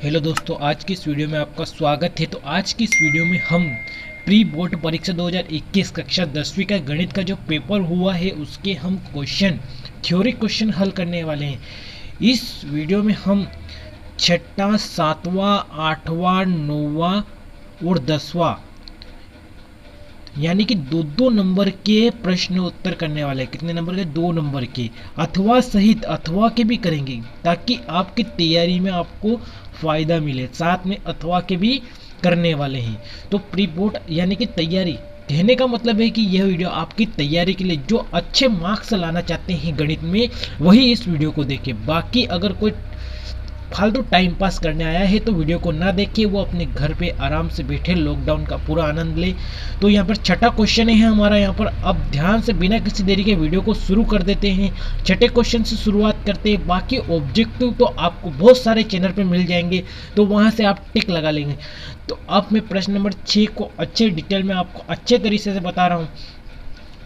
Hello दोस्तों, आज की इस वीडियो में आपका स्वागत है। तो आज की इस वीडियो में हम प्री बोर्ड परीक्षा 2021 कक्षा 10वीं का गणित का जो पेपर हुआ है उसके हम थ्योरी क्वेश्चन हल करने वाले हैं। इस वीडियो में हम छठा, सातवां, आठवां, नौवां और 10वां यानी कि दो दो नंबर के प्रश्न उत्तर करने वाले हैं। कितने नंबर के? 2 नंबर के, अथवा सहित अथवा के भी करेंगे ताकि आपकी तैयारी में आपको फायदा मिले। साथ में अथवा के भी करने वाले हैं। तो प्री बोर्ड यानी कि तैयारी, कहने का मतलब है कि यह वीडियो आपकी तैयारी के लिए, जो अच्छे मार्क्स लाना चाहते हैं गणित में, वही इस वीडियो को देखें। बाकी अगर कोई फालतू टाइम पास करने आया है तो वीडियो को ना देखे, वो अपने घर पे आराम से बैठे लॉकडाउन का पूरा आनंद ले। तो यहाँ पर छठा क्वेश्चन है हमारा यहाँ पर। अब ध्यान से बिना किसी देरी के वीडियो को शुरू कर देते हैं। छठे क्वेश्चन से शुरुआत करते हैं। बाकी ऑब्जेक्टिव तो आपको बहुत सारे चैनल पे मिल जाएंगे, तो वहाँ से आप टिक लगा लेंगे। तो अब मैं प्रश्न नंबर 6 को अच्छे डिटेल में आपको अच्छे तरीके से बता रहा हूँ।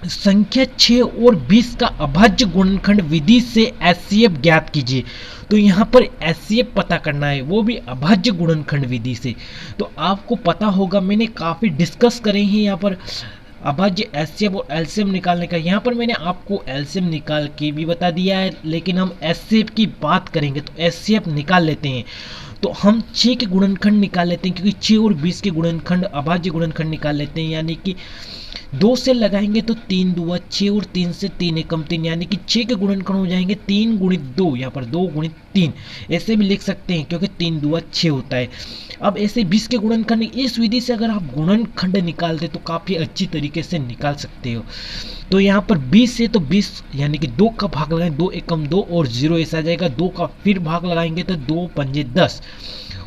संख्या 6 और 20 का अभाज्य गुणनखंड विधि से एचसीएफ ज्ञात कीजिए। तो यहाँ पर एचसीएफ पता करना है, वो भी अभाज्य गुणनखंड विधि से। तो आपको पता होगा, मैंने काफ़ी डिस्कस करे हैं यहाँ पर अभाज्य एचसीएफ और एलसीएम निकालने का। यहाँ पर मैंने आपको एलसीएम निकाल के भी बता दिया है, लेकिन हम एचसीएफ की बात करेंगे तो एचसीएफ निकाल लेते हैं। तो हम 6 के गुणनखंड निकाल लेते हैं, क्योंकि 6 और 20 के गुणनखंड अभाज्य गुणनखंड निकाल लेते हैं। यानी कि 2 से लगाएंगे तो 3 दूआ 6 और 3 से 3 एकम 3, यानी कि 6 के गुणनखंड हो जाएंगे 3 गुणित 2, यहाँ पर 2 गुणित 3 ऐसे भी लिख सकते हैं, क्योंकि 3 दूआ 6 होता है। अब ऐसे 20 के गुणनखंड, इस विधि से अगर आप गुणनखंड निकालते तो काफ़ी अच्छी तरीके से निकाल सकते हो। तो यहाँ पर 20 है तो 20 यानी कि 2 का भाग लगाएंगे, 2 एकम 2 और 0 ऐसा आ जाएगा। 2 का फिर भाग लगाएंगे तो 2 पंजे 10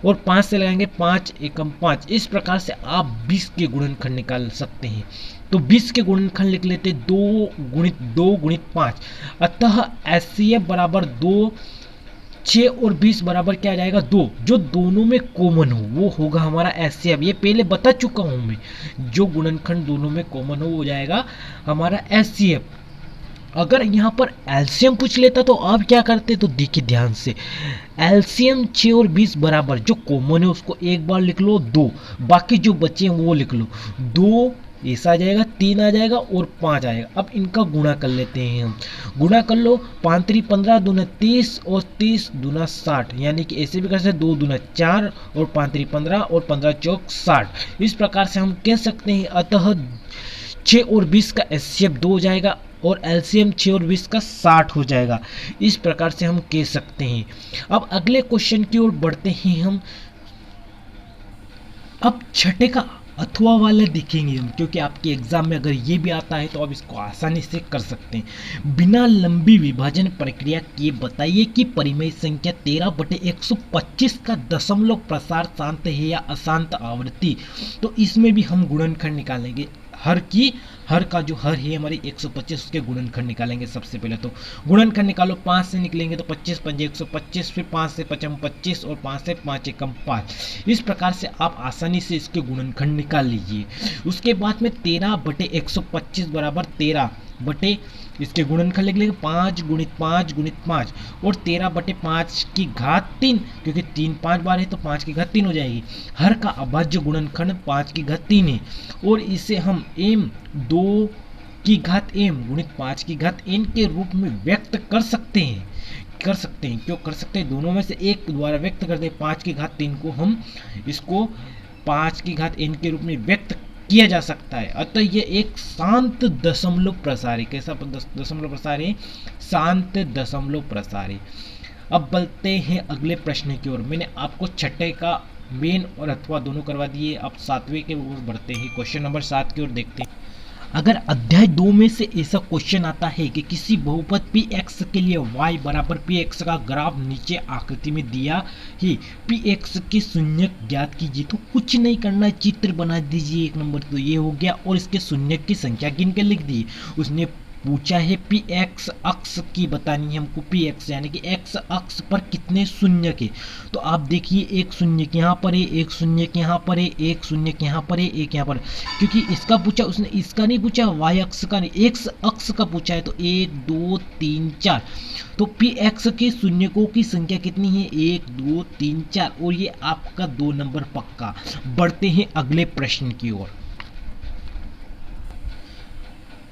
और 5 से लगाएंगे 5 एकम 5। इस प्रकार से आप 20 के गुणनखंड निकाल सकते हैं। तो 20 के गुणनखंड लिख लेते 2 गुणित 5। अतः एचसीएफ बराबर 2, 6 और 20 बराबर क्या आ जाएगा? 2। जो दोनों में कॉमन हो वो होगा हमारा एचसीएफ। ये पहले बता चुका हूं मैं, जो गुणनखंड दोनों में कॉमन हो वो जाएगा हमारा एचसीएफ। अगर यहाँ पर एलसीएम पूछ लेता तो आप क्या करते? तो देखिए ध्यान से, एलसीएम 6 और 20 बराबर, जो कॉमन है उसको एक बार लिख लो 2, बाकी जो बचे हैं वो लिख लो 2 ऐसा आ जाएगा, 3 आ जाएगा और 5 आएगा। अब इनका गुणा कर लेते हैं हम। गुणा कर लो, 5 3 15 दूना 30 और 30 दूना 60, यानी कि ऐसे भी कर सकते 2 दूना 4 और 5 3 15 और 15 चौक 60। इस प्रकार से हम कह सकते हैं। अतः 6 और 20 का एचसीएफ 2 हो जाएगा और एलसीएम 6 और 20 का 60 हो जाएगा। इस प्रकार से हम कह सकते हैं। अब अगले क्वेश्चन की ओर बढ़ते हैं हम। अब छठे का अथवा वाले देखेंगे हम, क्योंकि आपके एग्जाम में अगर ये भी आता है तो आप इसको आसानी से कर सकते हैं। बिना लंबी विभाजन प्रक्रिया किए बताइए कि परिमेय संख्या 13/125 का दशमलव प्रसार शांत है या अशांत आवृत्ति। तो इसमें भी हम गुणनखंड निकालेंगे। हर का जो हर है हमारी 125, उसके गुणनखंड निकालेंगे। सबसे पहले तो गुणनखंड निकालो, 5 से निकलेंगे तो 25 पंजे 125, फिर 5 से 55 25 और 5 से 5 एकम 5। इस प्रकार से आप आसानी से इसके गुणनखंड निकाल लीजिए। उसके बाद में 13/125 बराबर 13 बटे इसके गुणनखंड लिख लेंगे 5 गुणित 5 गुणित 5 और 13/5 की घात 3, क्योंकि 3 5 बार है तो 5 की घात 3 हो जाएगी। हर का अभाज्य गुणनखंड 5 की घात 3 है और इसे हम m 2 की घात m गुणित 5 की घात n के रूप में व्यक्त कर सकते हैं। क्यों कर सकते हैं? दोनों में से एक द्वारा व्यक्त कर दे। 5 की घात 3 को हम इसको 5 की घात n के रूप में व्यक्त किया जा सकता है। अतः यह एक शांत दशमलव प्रसार है। कैसा दशमलव प्रसार है? शांत दशमलव प्रसार है। अब बढ़ते हैं अगले प्रश्न की ओर। मैंने आपको छठे का मेन और अथवा दोनों करवा दिए। अब 7वें के ओर बढ़ते हैं। क्वेश्चन नंबर 7 की ओर देखते हैं। अगर अध्याय 2 में से ऐसा क्वेश्चन आता है कि किसी बहुपद px के लिए y बराबर px का ग्राफ नीचे आकृति में दिया है, px के शून्यक ज्ञात कीजिए। तो कुछ नहीं करना है, चित्र बना दीजिए। 1 नंबर तो ये हो गया और इसके शून्यक की संख्या गिन के लिख दी। उसने पूछा है पी एक्स अक्ष की बतानी है हमको, पी एक्स यानी कि एक्स अक्ष पर कितने शून्य के। तो आप देखिए एक शून्य के यहाँ पर है, एक शून्य के यहाँ पर है, एक शून्य के यहाँ पर है, एक यहाँ पर, क्योंकि इसका पूछा उसने, इसका नहीं पूछा, वाई अक्ष का नहीं, एक्स अक्ष का पूछा है। तो 1 2 3 4, तो पी एक्स के शून्यकों की संख्या कितनी है, 1 2 3 4, और ये आपका 2 नंबर पक्का। बढ़ते हैं अगले प्रश्न की ओर।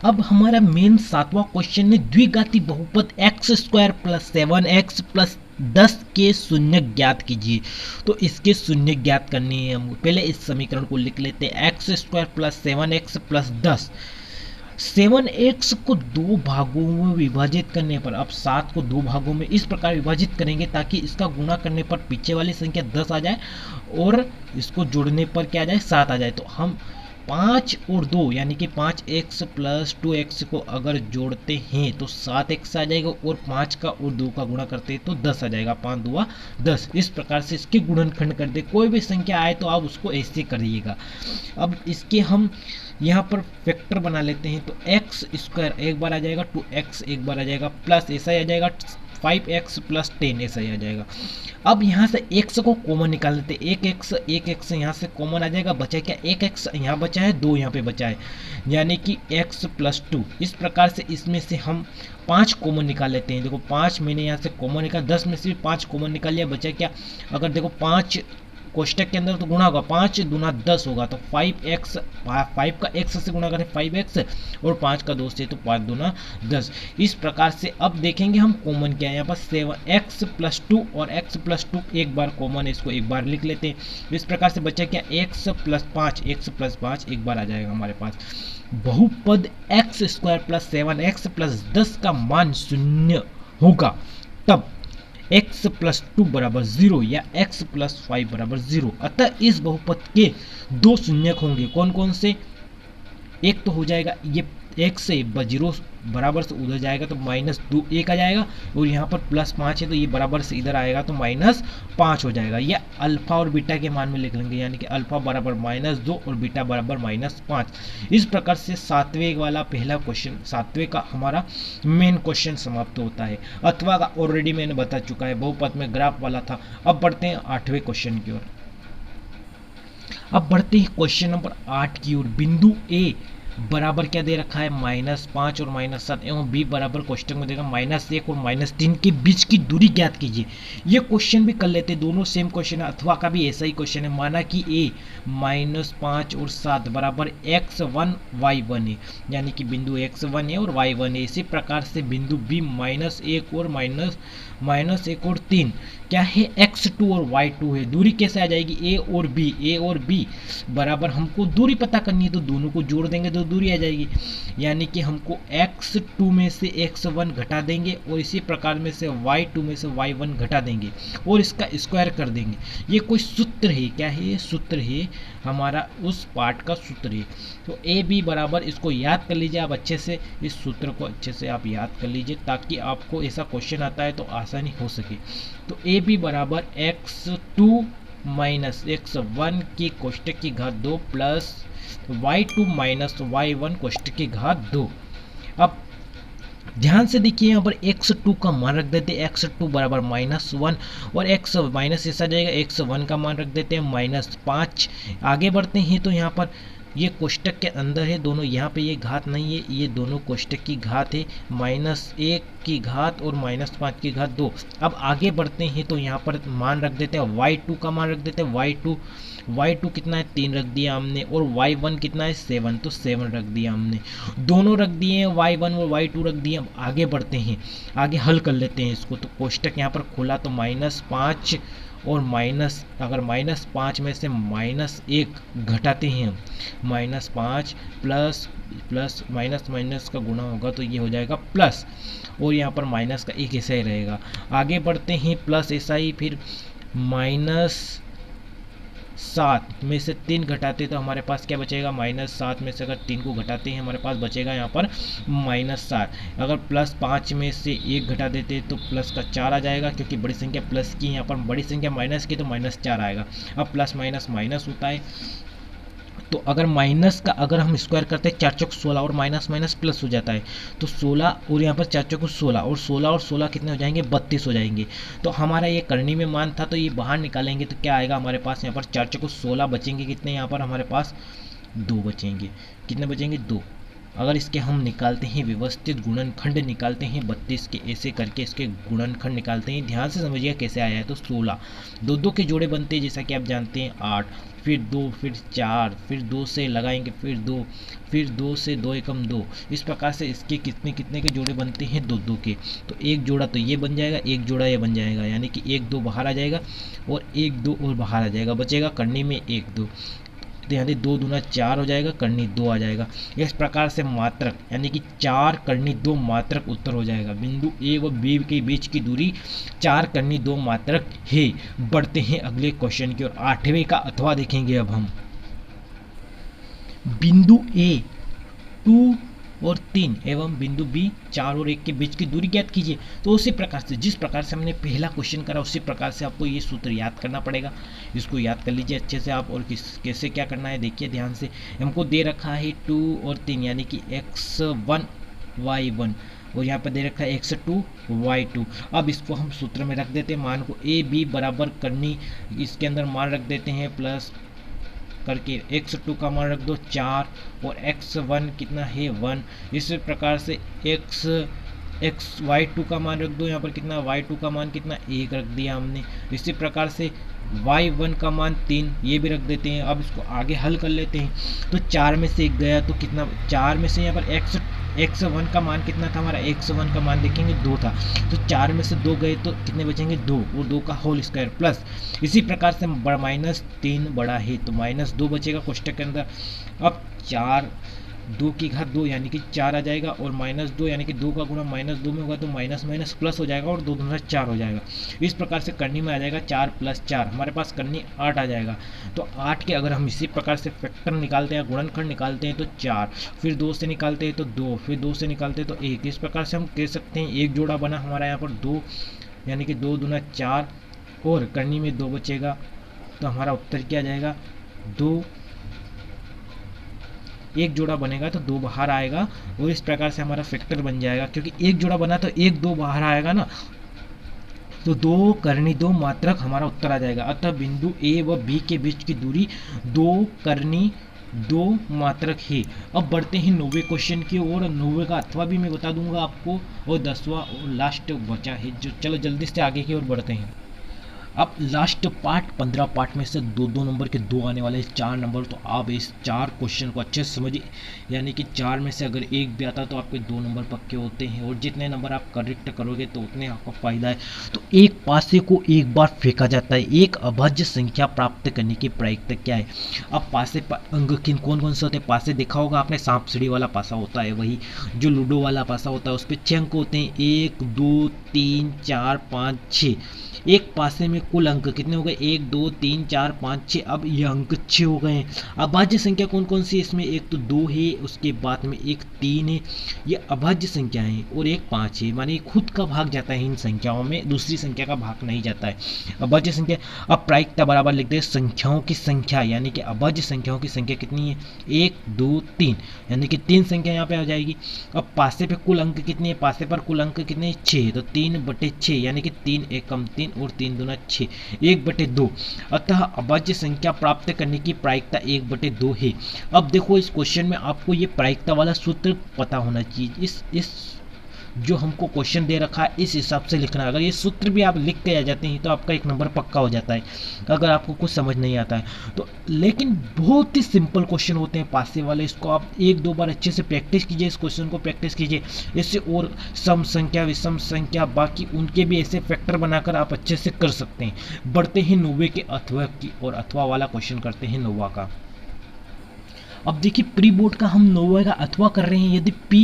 अब हमारा मेन 7वां क्वेश्चन है, द्विघाती बहुपद x square plus 7x plus 10 के शून्य ज्ञात कीजिए। तो इसके शून्य ज्ञात करनी है हम, पहले इस समीकरण को लिख लेते हैं, x square plus 7x plus 10। 7x को 2 भागों में विभाजित करने पर, अब 7 को 2 भागों में इस प्रकार विभाजित करेंगे ताकि इसका गुणा करने पर पीछे वाली संख्या 10 आ जाए और इसको जोड़ने पर क्या आ जाए, 7 आ जाए। तो हम 5 और 2 यानी कि 5x प्लस 2x को अगर जोड़ते हैं तो 7x आ जाएगा, और 5 का और 2 का गुणा करते हैं तो 10 आ जाएगा, 5 2 10। इस प्रकार से इसके गुणनखंड कर दे, कोई भी संख्या आए तो आप उसको ऐसे करिएगा। अब इसके हम यहाँ पर फैक्टर बना लेते हैं, तो एक्स स्क्वायर एक बार आ जाएगा, 2x एक बार आ जाएगा, प्लस ऐसा ही आ जाएगा 5x प्लस 10 ऐसा ही आ जाएगा। अब यहाँ से x को कॉमन निकाल लेते हैं, एक x यहाँ से कॉमन आ जाएगा, बचा क्या, एक x यहाँ बचा है, 2 यहाँ पे बचा है, यानी कि x प्लस 2। इस प्रकार से इसमें से हम 5 कॉमन निकाल लेते हैं। देखो 5 मैंने यहाँ से कॉमन निकाल, 10 में से भी 5 कॉमन निकाल लिया, बचा क्या, अगर देखो 5 कोष्टक के अंदर तो गुणा होगा, 5 दूना 10 होगा, तो 5x, 5 का x से गुणा करें 5x, और 5 का 2 से तो 5 दूना 10। इस प्रकार से अब देखेंगे हम कॉमन क्या है, यहाँ पर 7x प्लस 2 और x प्लस 2 एक बार कॉमन है, इसको एक बार लिख लेते हैं। इस प्रकार से बचा क्या, x प्लस 5 एक बार आ जाएगा हमारे पास। बहुपद x square plus 7x plus 10 का मान 0 होगा तब x प्लस 2 बराबर 0 या x प्लस 5 बराबर 0। अतः इस बहुपद के 2 शून्यक होंगे, कौन कौन से, एक तो हो जाएगा ये x से 0 बराबर से उधर जाएगा तो -2 1 आ जाएगा, और यहाँ पर प्लस 5 है तो ये बराबर से इधर आएगा तो -5 हो जाएगा। या अल्फा और बीटा के मान में लिख लेंगे, यानी कि अल्फा बराबर -2 और बीटा बराबर -5। इस प्रकार से 7वें वाला पहला क्वेश्चन, 7वें का हमारा मेन क्वेश्चन समाप्त होता है। अथवा का ऑलरेडी मैंने बता चुका है, बहुपद में ग्राफ वाला था। अब बढ़ते हैं 8वें क्वेश्चन की ओर। अब बढ़ते हैं क्वेश्चन नंबर 8 की ओर। बिंदु ए बराबर क्या दे रखा है, -5 और -7, एवं बी बराबर क्वेश्चन में देगा -1 और -3 के बीच की दूरी ज्ञात कीजिए। ये क्वेश्चन भी कर लेते हैं, दोनों सेम क्वेश्चन है। अथवा का भी ऐसा ही क्वेश्चन है। माना कि ए -5 और 7 बराबर x1 y1 है, यानी कि बिंदु x1 है और y1 है। इसी प्रकार से बिंदु बी -1 और -1 और 3 क्या है, x2 और y2 है। दूरी कैसे आ जाएगी, ए और बी बराबर, हमको दूरी पता करनी है तो दोनों को जोड़ देंगे तो दूरी आ जाएगी, यानी कि हमको x2 में से x1 घटा देंगे और इसी प्रकार में से y2 में से y1 घटा देंगे और इसका स्क्वायर कर देंगे। ये कोई सूत्र है, क्या है, ये सूत्र है हमारा, उस पार्ट का सूत्र है। तो ए बी बराबर, इसको याद कर लीजिए आप अच्छे से, इस सूत्र को अच्छे से आप याद कर लीजिए ताकि आपको ऐसा क्वेश्चन आता है तो आसानी हो सके। तो ए बी बराबर x2 माइनस x1 की कोष्टक की घात 2 प्लस y2 माइनस y1 कोष्टक की घात 2। अब ध्यान से देखिए, यहाँ पर x2 का मान रख देते हैं, x2 बराबर -1, और x माइनस ऐसा जाएगा, x1 का मान रख देते हैं -5। आगे बढ़ते हैं तो यहाँ पर ये कोष्टक के अंदर है दोनों, यहाँ पे ये घात नहीं है, ये दोनों कोष्टक की घात है, -1 की घात और -5 की घात 2। अब आगे बढ़ते हैं तो यहाँ पर मान रख देते हैं, y2 का मान रख देते हैं, y2 कितना है, 3 रख दिया हमने, और y1 कितना है, 7, तो 7 रख दिया हमने, दोनों रख दिए हैं, y1 और y2 रख दिए। अब आगे बढ़ते हैं, आगे हल कर लेते हैं इसको। तो कोष्टक यहाँ पर खोला तो -5 और अगर -5 में से -1 घटाते हैं, -5 प्लस माइनस का गुणा होगा तो ये हो जाएगा प्लस, और यहाँ पर माइनस का एक ऐसा ही रहेगा। आगे बढ़ते हैं, प्लस ऐसा ही, फिर -7 में से 3 घटाते तो हमारे पास क्या बचेगा, -7 में से अगर 3 को घटाते हैं हमारे पास बचेगा यहाँ पर -7। अगर +5 में से 1 घटा देते तो प्लस का 4 आ जाएगा, क्योंकि बड़ी संख्या प्लस की, यहाँ पर बड़ी संख्या माइनस की तो -4 आएगा। अब प्लस माइनस माइनस होता है, तो अगर माइनस का अगर हम स्क्वायर करते हैं 4 चौक 16 और माइनस माइनस प्लस हो जाता है, तो 16 और यहाँ पर 4 चौक 16 और 16 कितने हो जाएंगे 32 हो जाएंगे। तो हमारा ये करनी में मान था, तो ये बाहर निकालेंगे तो क्या आएगा हमारे पास यहाँ पर 4 चौक 16 बचेंगे कितने, यहाँ पर हमारे पास 2 बचेंगे। कितने बचेंगे 2। अगर इसके हम निकालते हैं व्यवस्थित गुणनखंड निकालते हैं 32 के, ऐसे करके इसके गुणनखंड निकालते हैं, ध्यान से समझिएगा कैसे आया है। तो 16 दो दो के जोड़े बनते हैं जैसा कि आप जानते हैं 8, फिर 2, फिर 4, फिर 2 से लगाएंगे, फिर 2, फिर 2 से 2 एकम 2। इस प्रकार से इसके कितने कितने के जोड़े बनते हैं 2 2 के। तो एक जोड़ा तो ये बन जाएगा, एक जोड़ा ये बन जाएगा, यानी कि 1 2 बाहर आ जाएगा और 1 2 और बाहर आ जाएगा, बचेगा करनी में 1 2। तो यानी 2 दूना 4 हो जाएगा, करनी 2 आ जाएगा। इस प्रकार से मात्रक यानी कि 4 करनी 2 मात्रक उत्तर हो जाएगा। बिंदु ए व बी के बीच की दूरी 4 करनी 2 मात्रक है। बढ़ते हैं अगले क्वेश्चन की ओर, 8वें का अथवा देखेंगे अब हम। बिंदु ए 2 और 3 एवं बिंदु बी 4 और 1 के बीच की दूरी ज्ञात कीजिए। तो उसी प्रकार से जिस प्रकार से हमने पहला क्वेश्चन करा उसी प्रकार से आपको ये सूत्र याद करना पड़ेगा। इसको याद कर लीजिए अच्छे से आप। और कैसे क्या करना है देखिए ध्यान से। हमको दे रखा है 2 और 3 यानी कि x1 y1 और यहाँ पर दे रखा है x2 y2। अब इसको हम सूत्र में रख देते हैं, मान को a b बराबर करनी इसके अंदर मान रख देते हैं प्लस करके x2 का मान रख दो 4 और x1 कितना है 1। इसी प्रकार से y2 का मान रख दो, यहाँ पर कितना y2 का मान कितना 1 रख दिया हमने। इसी प्रकार से y1 का मान 3 ये भी रख देते हैं। अब इसको आगे हल कर लेते हैं। तो 4 में से 1 गया तो कितना, 4 में से यहाँ पर x1 का मान कितना था हमारा, x1 का मान देखेंगे 2 था, तो 4 में से 2 गए तो कितने बचेंगे 2 और 2 का होल स्क्वायर प्लस इसी प्रकार से -3 बड़ा है तो -2 बचेगा कोष्टक के अंदर। अब 4 2 की घात 2 यानी कि 4 आ जाएगा और -2 यानी कि 2 का गुणा -2 में होगा तो माइनस माइनस प्लस हो जाएगा और 2 दूना 4 हो जाएगा। इस प्रकार से करनी में आ जाएगा 4 + 4 हमारे पास करनी 8 आ जाएगा। तो 8 के अगर हम इसी प्रकार से फैक्टर निकालते हैं गुणनखंड निकालते हैं तो 4, फिर 2 से निकालते हैं तो 2, फिर 2 से निकालते हैं तो 1। इस प्रकार से हम कह सकते हैं एक जोड़ा बना हमारा यहाँ पर 2 यानी कि 2 दूना 4 और करनी में 2 बचेगा। तो हमारा उत्तर क्या जाएगा 2। एक जोड़ा बनेगा तो 2 बाहर आएगा और इस प्रकार से हमारा फैक्टर बन जाएगा, क्योंकि एक जोड़ा बना तो 1 2 बाहर आएगा ना, तो 2 करनी 2 मात्रक हमारा उत्तर आ जाएगा। अतः बिंदु ए व बी के बीच की दूरी 2 करनी 2 मात्रक है। अब बढ़ते हैं 9वें क्वेश्चन की ओर। 9वें का अथवा भी मैं बता दूंगा आपको और 10वां और लास्ट बचा है जो, चलो जल्दी से आगे की ओर बढ़ते हैं। अब लास्ट पार्ट 15 पार्ट में से 2 नंबर के 2 आने वाले 4 नंबर। तो आप इस 4 क्वेश्चन को अच्छे से समझिए, यानी कि 4 में से अगर 1 भी आता तो आपके 2 नंबर पक्के होते हैं और जितने नंबर आप करेक्ट करोगे तो उतने आपका फायदा है। तो एक पासे को एक बार फेंका जाता है, एक अभाज्य संख्या प्राप्त करने की प्रायिकता क्या है। अब पासे अंक कौन कौन से होते हैं, पासे देखा होगा आपने, सांप सीढ़ी वाला पासा होता है, वही जो लूडो वाला पासा होता है उस पर 6 अंक होते हैं, 1 2 3 4 5 6। एक पासे में कुल अंक कितने हो गए 1 2 3 4 5 6। अब ये अंक 6 हो गए हैं। अभाज्य संख्या कौन कौन सी है इसमें, एक तो 2 है, उसके बाद में एक 3 है, ये अभाज्य संख्या है, और एक 5 है, माने खुद का भाग जाता है इन संख्याओं में, दूसरी संख्या का भाग नहीं जाता है अभाज्य संख्या। अब प्रायिकता बराबर लिखते हैं संख्याओं की संख्या, यानी कि अभाज्य संख्याओं की संख्या कितनी है 1 2 3, यानी कि 3 संख्या यहाँ पे आ जाएगी। अब पासे पे कुल अंक कितने, पासे पर कुल अंक कितने 6, तो 3/6 यानी कि 3 एकम 3 और 3 दूना 6, 1/2। अतः अभाज्य संख्या प्राप्त करने की प्रायिकता 1/2 है। अब देखो इस क्वेश्चन में आपको ये प्रायिकता वाला सूत्र पता होना चाहिए। इस जो हमको क्वेश्चन दे रखा है इस हिसाब से लिखना है। अगर ये सूत्र भी आप लिख के आ जाते हैं तो आपका 1 नंबर पक्का हो जाता है, अगर आपको कुछ समझ नहीं आता है तो। लेकिन बहुत ही सिंपल क्वेश्चन होते हैं पासे वाले, इसको आप 1-2 बार अच्छे से प्रैक्टिस कीजिए, इस क्वेश्चन को प्रैक्टिस कीजिए। इससे और सम संख्या विषम संख्या बाकी उनके भी ऐसे फैक्टर बनाकर आप अच्छे से कर सकते हैं। बढ़ते हैं 9वें के अथवा की और अथवा वाला क्वेश्चन करते हैं 9वां का। अब देखिए प्री बोर्ड का हम 9वें का अथवा कर रहे हैं। यदि पी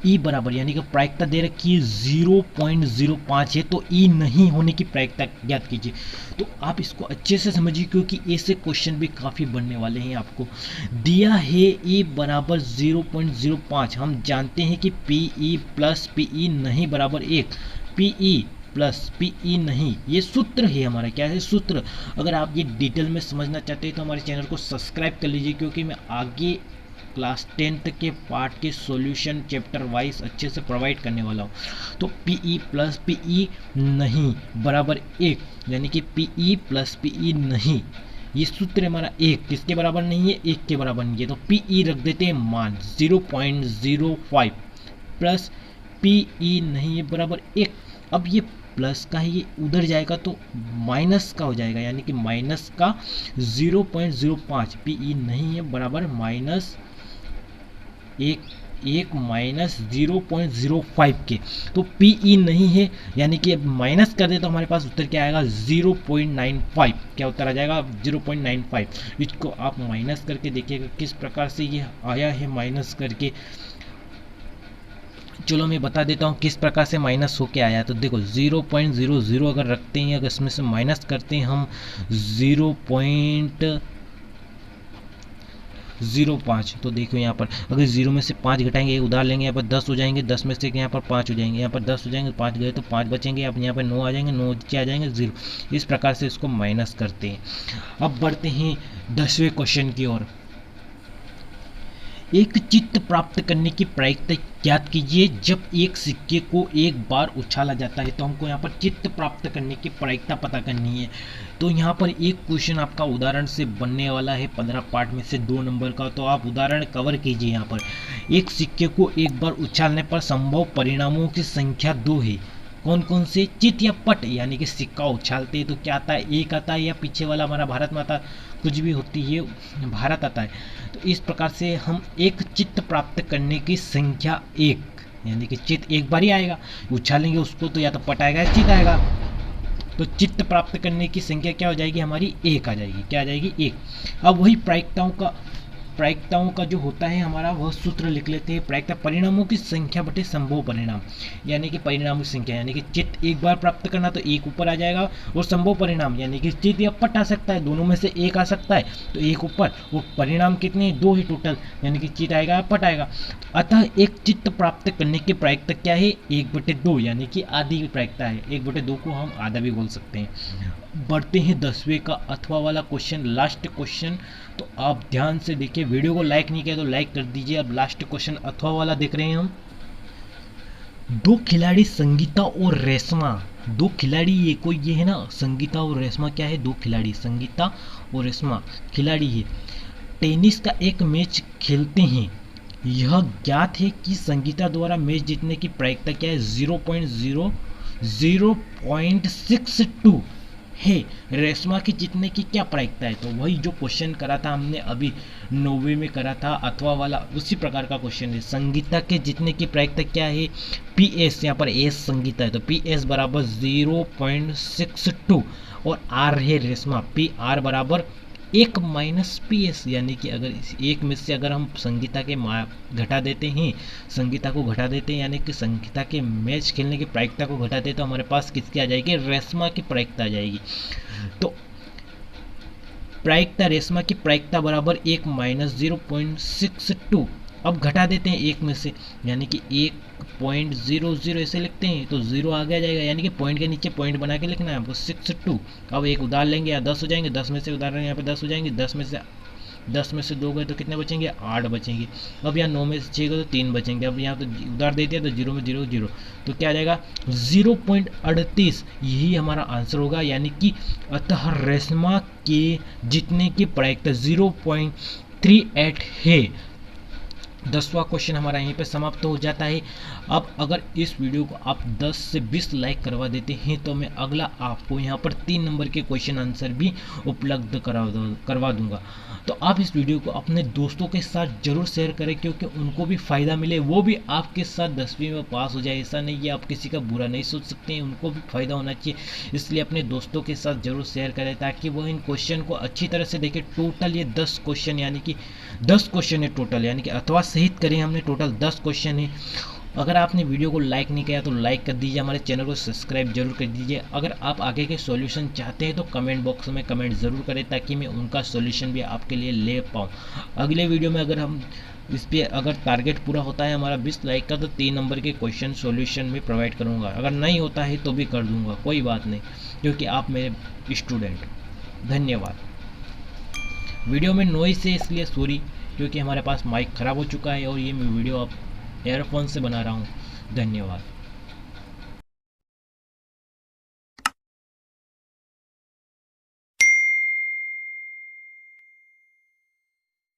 ई बराबर यानी कि प्रायिकता दे रखी है 0.05 है तो ई नहीं होने की प्रायिकता ज्ञात कीजिए। तो आप इसको अच्छे से समझिए क्योंकि ऐसे क्वेश्चन भी काफ़ी बनने वाले हैं। आपको दिया है ई बराबर 0.05, हम जानते हैं कि P E plus P E नहीं बराबर 1, पी ई प्लस पीई नहीं, ये सूत्र है हमारा, क्या है सूत्र। अगर आप ये डिटेल में समझना चाहते हैं तो हमारे चैनल को सब्सक्राइब कर लीजिए, क्योंकि मैं आगे क्लास 10th के पार्ट के सॉल्यूशन चैप्टर वाइज अच्छे से प्रोवाइड करने वाला हूँ। तो पीई प्लस पीई नहीं बराबर 1, यानी कि पीई प्लस पीई नहीं, ये सूत्र हमारा 1 किसके बराबर नहीं है, 1 के बराबर नहीं है। तो पीई रख देते हैं मान 0.05 प्लस पीई नहीं है बराबर 1। अब ये प्लस का है, ये उधर जाएगा तो माइनस का हो जाएगा, यानी कि माइनस का 0.05 पीई नहीं है बराबर माइनस 1 माइनस 0.05 के। तो पीई नहीं है, यानी कि अब माइनस कर दे तो हमारे पास उत्तर क्या आएगा 0.95, क्या उत्तर आ जाएगा 0.95। इसको आप माइनस करके देखिएगा किस प्रकार से ये आया है माइनस करके। चलो मैं बता देता हूँ किस प्रकार से माइनस होके आया। तो देखो 0.00 अगर रखते हैं, अगर इसमें से माइनस करते हैं हम 0.05, तो देखो यहाँ पर अगर 0 में से 5 घटाएंगे, उधार लेंगे, यहाँ पर 10 हो जाएंगे, 10 में से यहाँ पर 5 हो जाएंगे, यहाँ पर 10 हो जाएंगे, 5 गए तो 5 बचेंगे, अब यहाँ पर 9 आ जाएंगे, 9 नीचे आ जाएंगे 0। इस प्रकार से इसको माइनस करते हैं। अब बढ़ते हैं 10वें क्वेश्चन की ओर। एक चित्त प्राप्त करने की प्रायिकता ज्ञात कीजिए। जब एक सिक्के को एक बार उछाला जाता है, तो हमको यहाँ पर चित्त प्राप्त करने की प्रायिकता पता करनी है। तो यहाँ पर एक क्वेश्चन आपका उदाहरण से बनने वाला है 15 पार्ट में से 2 नंबर का, तो आप उदाहरण कवर कीजिए। यहाँ पर एक सिक्के को एक बार उछालने पर संभव परिणामों की संख्या 2 है। कौन कौन से, चित या पट, यानी कि सिक्का उछालते हैं तो क्या आता है, एक आता है, या पीछे वाला हमारा भारत माता कुछ भी होती है भारत आता है। तो इस प्रकार से हम एक चित्त प्राप्त करने की संख्या 1, यानी कि चित्त एक बार ही आएगा, उछालेंगे उसको तो या तो पट आएगा या चित्त आएगा। तो चित्त प्राप्त करने की संख्या क्या हो जाएगी हमारी 1 आ जाएगी, क्या आ जाएगी 1। अब वही प्रायिकताओं का जो होता है हमारा वह सूत्र लिख लेते हैं। प्रायिकता परिणामों की संख्या बटे संभव परिणाम, यानी कि परिणामों की संख्या, यानी कि चित्त एक बार प्राप्त करना तो 1 ऊपर आ जाएगा, और संभव परिणाम यानी कि चित्त या पट आ सकता है, दोनों में से 1 आ सकता है तो 1 ऊपर, वो परिणाम कितने 2 ही टोटल, यानी कि चित्त आएगा या पट आएगा। अतः एक चित्त प्राप्त करने की प्रायिकता क्या है 1/2, यानी कि आधी की प्रायिकता है। 1/2 को हम आधा भी बोल सकते हैं। बढ़ते हैं 10वें का अथवा वाला क्वेश्चन, लास्ट क्वेश्चन। तो आप ध्यान से देखिए, वीडियो को लाइक नहीं किया तो लाइक कर दीजिए। अब लास्ट क्वेश्चन अथवा वाला देख रहे हैं हम। 2 खिलाड़ी संगीता और रेशमा, 2 खिलाड़ी, ये कोई ये है ना, संगीता और रेशमा क्या है, 2 खिलाड़ी, संगीता और रेशमा खिलाड़ी है, टेनिस का एक मैच खेलते हैं। यह ज्ञात है कि संगीता द्वारा मैच जीतने की प्रायिकता क्या है 0.62 है। रेशमा की जीतने की क्या प्रायिकता है। तो वही जो क्वेश्चन करा था हमने अभी 9वें में करा था अथवा वाला, उसी प्रकार का क्वेश्चन है। संगीता के जीतने की प्रायिकता क्या है PS, यहाँ पर एस संगीता है तो PS बराबर 0.62 और R है रेशमा, PR बराबर 1 माइनस PS, यानी कि अगर इस 1 में से अगर हम संगीता के घटा देते हैं, संगीता को घटा देते हैं, यानी कि संगीता के मैच खेलने की प्रायिकता को घटाते हैं, तो हमारे पास किसकी आ जाएगी, रेशमा की प्रायिकता आ जाएगी। तो प्रायिकता, रेशमा की प्रायिकता बराबर 1 माइनस 0.62। अब घटा देते हैं 1 में से, यानी कि 1.00 ऐसे लिखते हैं तो 0 आगे आ जाएगा, यानी कि पॉइंट के नीचे पॉइंट बना के लिखना है हमको 62। अब एक उधार लेंगे या 10 हो जाएंगे, 10 में से उधार यहाँ पे 10 हो जाएंगे, 10 में से 2 गए तो कितने बचेंगे 8 बचेंगे। अब यहाँ 9 में से 6 गए तो 3 बचेंगे। अब यहाँ तो उधार दे दिया तो 0 में 0 0, तो क्या आ जाएगा 0.38, यही हमारा आंसर होगा। यानी कि अतः रेशमा के जीतने की प्रायिकता 0.38 है। 10वां क्वेश्चन हमारा यहीं पे समाप्त हो जाता है। अब अगर इस वीडियो को आप 10 से 20 लाइक करवा देते हैं तो मैं अगला आपको यहाँ पर 3 नंबर के क्वेश्चन आंसर भी उपलब्ध करवा दूंगा। तो आप इस वीडियो को अपने दोस्तों के साथ जरूर शेयर करें, क्योंकि उनको भी फ़ायदा मिले, वो भी आपके साथ 10वीं में पास हो जाए। ऐसा नहीं है, आप किसी का बुरा नहीं सोच सकते हैं, उनको भी फ़ायदा होना चाहिए, इसलिए अपने दोस्तों के साथ जरूर शेयर करें ताकि वो इन क्वेश्चन को अच्छी तरह से देखें। टोटल ये 10 क्वेश्चन, यानी कि 10 क्वेश्चन है टोटल, यानी कि अथवा सहित करें हमने, टोटल 10 क्वेश्चन है। अगर आपने वीडियो को लाइक नहीं किया तो लाइक कर दीजिए, हमारे चैनल को सब्सक्राइब जरूर कर दीजिए। अगर आप आगे के सॉल्यूशन चाहते हैं तो कमेंट बॉक्स में कमेंट ज़रूर करें ताकि मैं उनका सॉल्यूशन भी आपके लिए ले पाऊँ। अगले वीडियो में अगर हम इस पर अगर टारगेट पूरा होता है हमारा 20 लाइक का तो 3 नंबर के क्वेश्चन सॉल्यूशन में प्रोवाइड करूँगा, अगर नहीं होता है तो भी कर दूँगा, कोई बात नहीं, क्योंकि आप मेरे स्टूडेंट। धन्यवाद। वीडियो में नॉइस है इसलिए सॉरी, क्योंकि हमारे पास माइक ख़राब हो चुका है और ये मैं वीडियो अब एयरफोन से बना रहा हूँ। धन्यवाद।